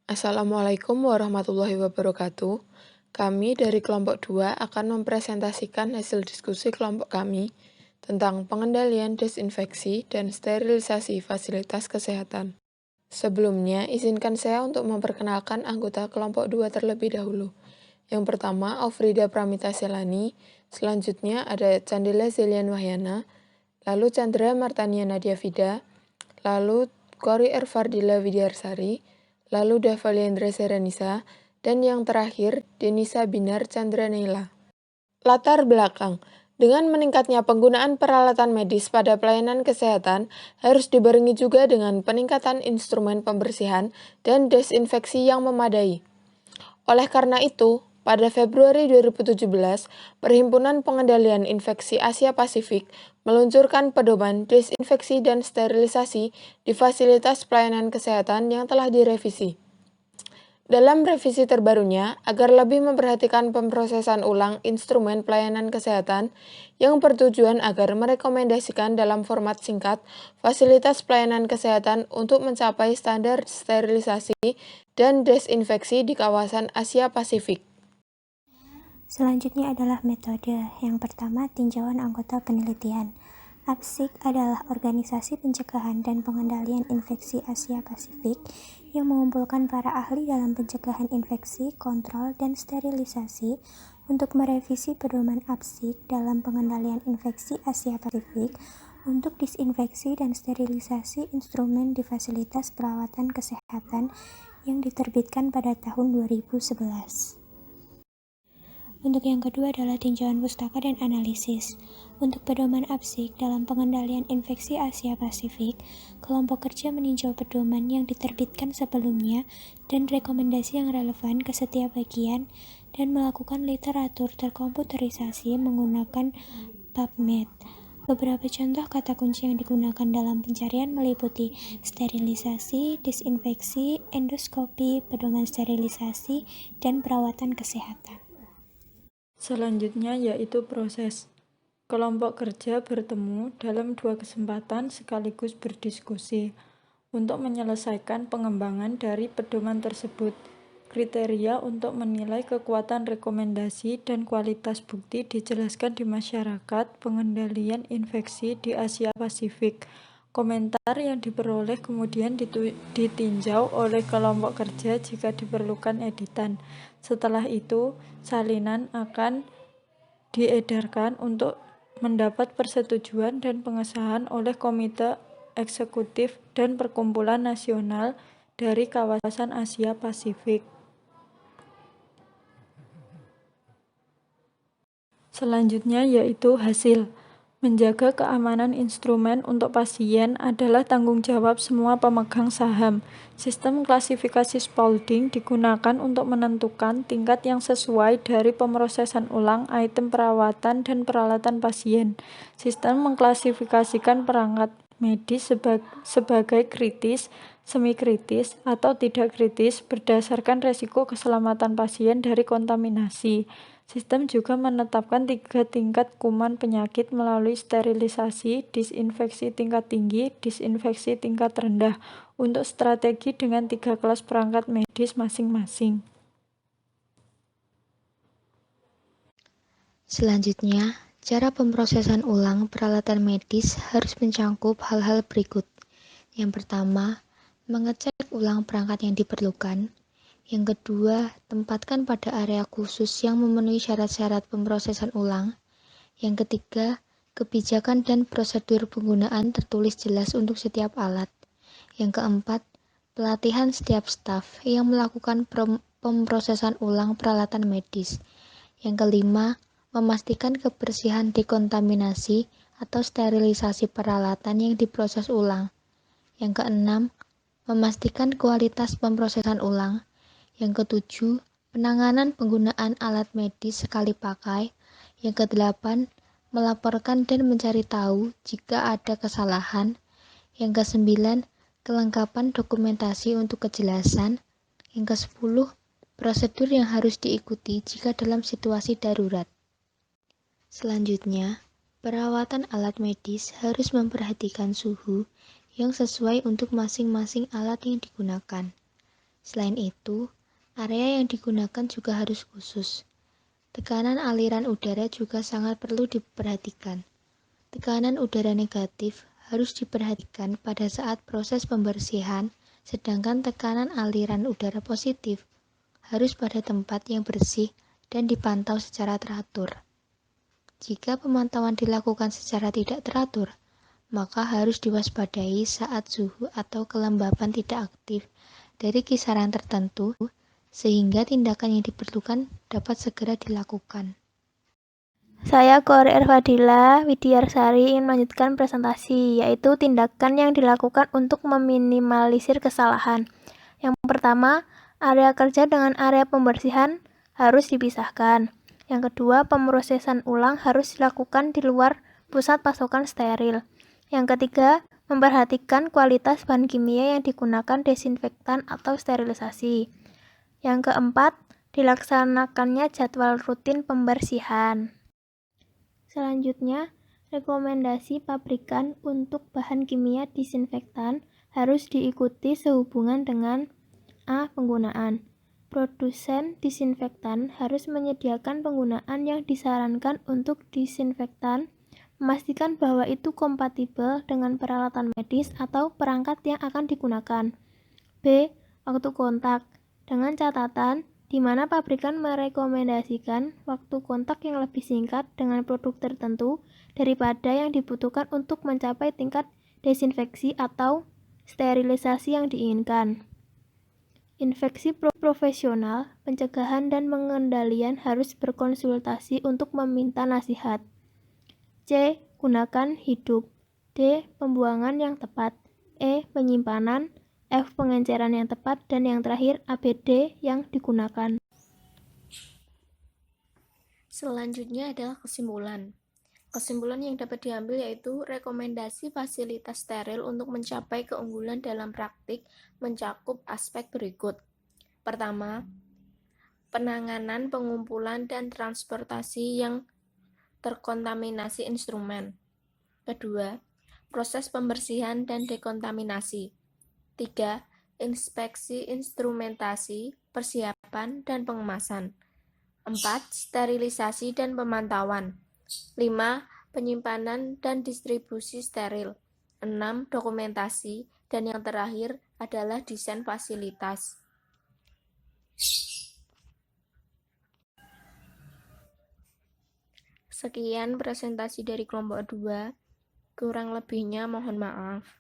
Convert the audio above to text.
Assalamualaikum warahmatullahi wabarakatuh. Kami dari kelompok 2 akan mempresentasikan hasil diskusi kelompok kami tentang pengendalian desinfeksi dan sterilisasi fasilitas kesehatan. Sebelumnya, izinkan saya untuk memperkenalkan anggota kelompok 2 terlebih dahulu. Yang pertama, Aufrida Pramita Selani, selanjutnya ada Candela Zelian Wahyana, lalu Chandra Martania Nadia Fida, lalu Kori Erfardila Widyarsari, lalu Davaliendra Serenisa, dan yang terakhir Denisa Binar Chandra Neila. Latar belakang. Dengan meningkatnya penggunaan peralatan medis pada pelayanan kesehatan, harus dibarengi juga dengan peningkatan instrumen pembersihan dan desinfeksi yang memadai. Oleh karena itu, pada Februari 2017, Perhimpunan Pengendalian Infeksi Asia Pasifik meluncurkan pedoman desinfeksi dan sterilisasi di fasilitas pelayanan kesehatan yang telah direvisi. Dalam revisi terbarunya, agar lebih memperhatikan pemrosesan ulang instrumen pelayanan kesehatan yang bertujuan agar merekomendasikan dalam format singkat fasilitas pelayanan kesehatan untuk mencapai standar sterilisasi dan desinfeksi di kawasan Asia Pasifik. Selanjutnya adalah metode. Yang pertama, tinjauan anggota penelitian. APSIK adalah organisasi pencegahan dan pengendalian infeksi Asia Pasifik yang mengumpulkan para ahli dalam pencegahan infeksi, kontrol, dan sterilisasi untuk merevisi pedoman APSIK dalam pengendalian infeksi Asia Pasifik untuk disinfeksi dan sterilisasi instrumen di fasilitas perawatan kesehatan yang diterbitkan pada tahun 2011. Untuk yang kedua adalah tinjauan pustaka dan analisis. Untuk pedoman APSIK dalam pengendalian infeksi Asia Pasifik, kelompok kerja meninjau pedoman yang diterbitkan sebelumnya dan rekomendasi yang relevan ke setiap bagian dan melakukan literatur terkomputerisasi menggunakan PubMed. Beberapa contoh kata kunci yang digunakan dalam pencarian meliputi sterilisasi, disinfeksi, endoskopi, pedoman sterilisasi, dan perawatan kesehatan. Selanjutnya yaitu proses. Kelompok kerja bertemu dalam 2 kesempatan sekaligus berdiskusi untuk menyelesaikan pengembangan dari pedoman tersebut. Kriteria untuk menilai kekuatan rekomendasi dan kualitas bukti dijelaskan di masyarakat pengendalian infeksi di Asia Pasifik. Komentar yang diperoleh kemudian ditinjau oleh kelompok kerja jika diperlukan editan. Setelah itu, salinan akan diedarkan untuk mendapat persetujuan dan pengesahan oleh Komite Eksekutif dan Perkumpulan Nasional dari kawasan Asia Pasifik. Selanjutnya yaitu hasil. Menjaga keamanan instrumen untuk pasien adalah tanggung jawab semua pemegang saham. Sistem klasifikasi Spaulding digunakan untuk menentukan tingkat yang sesuai dari pemrosesan ulang item perawatan dan peralatan pasien. Sistem mengklasifikasikan perangkat medis sebagai kritis, semi-kritis, atau tidak kritis berdasarkan resiko keselamatan pasien dari kontaminasi. Sistem juga menetapkan 3 tingkat kuman penyakit melalui sterilisasi, disinfeksi tingkat tinggi, disinfeksi tingkat rendah untuk strategi dengan 3 kelas perangkat medis masing-masing. Selanjutnya, cara pemrosesan ulang peralatan medis harus mencakup hal-hal berikut. Yang pertama, mengecek ulang perangkat yang diperlukan. Yang kedua, tempatkan pada area khusus yang memenuhi syarat-syarat pemrosesan ulang. Yang ketiga, kebijakan dan prosedur penggunaan tertulis jelas untuk setiap alat. Yang keempat, pelatihan setiap staf yang melakukan pemrosesan ulang peralatan medis. Yang kelima, memastikan kebersihan dekontaminasi atau sterilisasi peralatan yang diproses ulang. Yang keenam, memastikan kualitas pemrosesan ulang. Yang ketujuh, penanganan penggunaan alat medis sekali pakai. Yang kedelapan, melaporkan dan mencari tahu jika ada kesalahan. Yang kesembilan, kelengkapan dokumentasi untuk kejelasan. Yang kesepuluh, prosedur yang harus diikuti jika dalam situasi darurat. Selanjutnya, perawatan alat medis harus memperhatikan suhu yang sesuai untuk masing-masing alat yang digunakan. Selain itu, area yang digunakan juga harus khusus. Tekanan aliran udara juga sangat perlu diperhatikan. Tekanan udara negatif harus diperhatikan pada saat proses pembersihan, sedangkan tekanan aliran udara positif harus pada tempat yang bersih dan dipantau secara teratur. Jika pemantauan dilakukan secara tidak teratur, maka harus diwaspadai saat suhu atau kelembapan tidak aktif dari kisaran tertentu, sehingga tindakan yang diperlukan dapat segera dilakukan. Saya Korir Fadila Widyarsari ingin melanjutkan presentasi, yaitu tindakan yang dilakukan untuk meminimalisir kesalahan. Yang pertama, area kerja dengan area pembersihan harus dipisahkan. Yang kedua, pemrosesan ulang harus dilakukan di luar pusat pasokan steril. Yang ketiga, memperhatikan kualitas bahan kimia yang digunakan desinfektan atau sterilisasi. Yang keempat, dilaksanakannya jadwal rutin pembersihan. Selanjutnya, rekomendasi pabrikan untuk bahan kimia disinfektan harus diikuti sehubungan dengan A. Penggunaan. Produsen disinfektan harus menyediakan penggunaan yang disarankan untuk disinfektan, memastikan bahwa itu kompatibel dengan peralatan medis atau perangkat yang akan digunakan. B. Waktu kontak. Dengan catatan, di mana pabrikan merekomendasikan waktu kontak yang lebih singkat dengan produk tertentu daripada yang dibutuhkan untuk mencapai tingkat desinfeksi atau sterilisasi yang diinginkan. Infeksi profesional, pencegahan dan pengendalian harus berkonsultasi untuk meminta nasihat. C. Gunakan hidup. D. Pembuangan yang tepat. E. Penyimpanan. F. Pengenceran yang tepat. Dan yang terakhir, APD yang digunakan. Selanjutnya adalah kesimpulan. Kesimpulan yang dapat diambil yaitu rekomendasi fasilitas steril untuk mencapai keunggulan dalam praktik mencakup aspek berikut. Pertama, penanganan, pengumpulan, dan transportasi yang terkontaminasi instrumen. Kedua, proses pembersihan dan dekontaminasi. 3. Inspeksi instrumentasi, persiapan, dan pengemasan. 4. Sterilisasi dan pemantauan. 5. Penyimpanan dan distribusi steril. 6. Dokumentasi. Dan yang terakhir adalah desain fasilitas. Sekian presentasi dari kelompok 2. Kurang lebihnya mohon maaf.